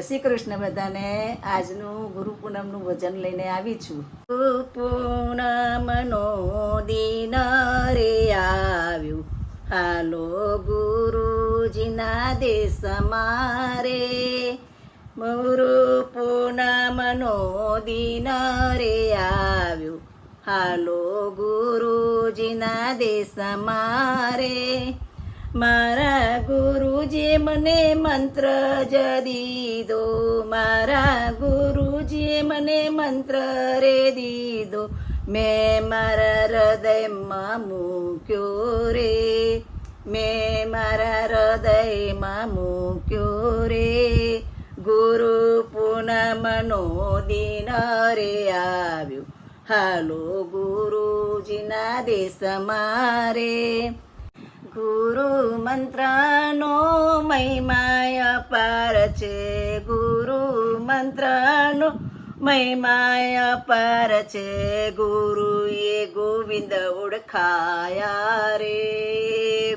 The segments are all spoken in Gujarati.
શ્રી કૃષ્ણ બધાને. આજનું ગુરુ પૂનમનું ભજન લઈને આવી છું. ગુરુ પૂનમનો દિન રે આવ્યું, હાલો ગુરુજીના દેશમાં રે. ગુરુ પૂનમનો દિન રે આવ્યું, હાલો ગુરુજીના દેશમાં રે. મારા ગુરુજીએ મને મંત્ર જ દીધો, મારા ગુરુજીએ મને મંત્ર રે દીધો, મેં મારા હૃદયમાં મૂક્યો રે, મેં મારા હૃદયમાં મૂક્યો રે. ગુરુ પૂનમનો દિન રે આવ્યું, હાલો ગુરુજીના દેશમાં રે. ગુરુ મંત્રનો મહિમા અપાર છે, ગુરુ મંત્રનો મહિમા અપાર છે. ગુરુએ ગોવિંદ ઓળખાયા રે,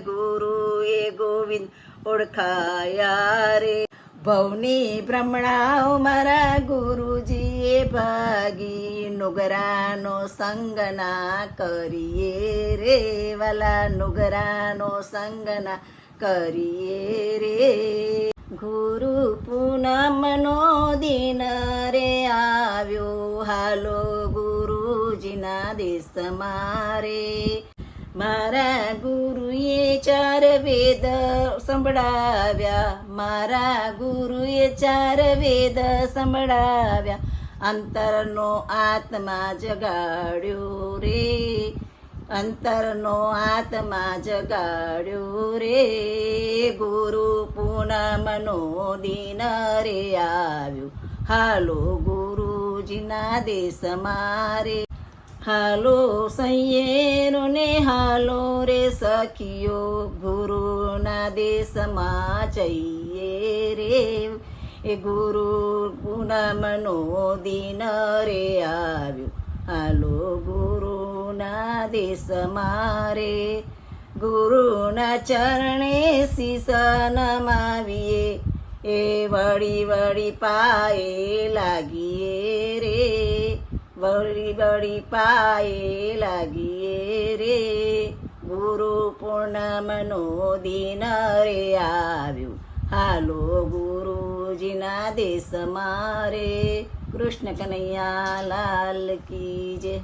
ગુરુએ ગોવિંદ ઓળખાયા રે. ભવની ભ્રમણાઓ મારા ગુરુજીએ ભાગી, નુગરાનો સંગ ના કરીએ રે વાલા, નુગરાનો સંગ ના કરીએ રે. ગુરુ પૂનમનો દિન રે આવ્યો, હાલો ગુરુજીના દેશમાં રે. મારા ગુરુએ 4 વેદ સંભળાવ્યા, મારા ગુરુએ 4 વેદ સંભળાવ્યા. અંતરનો આત્મા જગાડ્યો રે, અંતરનો આત્મા જગાડ્યો રે. ગુરુ પૂનમનો દિન રે આવ્યું, હાલો ગુરુજીના દેશમાં રે. હાલો સૈયરો ને હાલો રે સખીઓ, ગુરુના દેશમાં જઈએ રે. એ ગુરુ પૂનમનો દિન રે આવ્યું, હાલો ગુરુના દેશમાં રે. ગુરુના ચરણે શીશ નમાવીએ, એ વળી વળી પાયે લાગીએ રે, વળી વળી પાયે લાગીએ રે. ગુરુ પૂનમનો દિન રે આવ્યું, હાલો ગુરુજીના દેશમાં રે. કૃષ્ણ કનૈયા લાલ કી જય.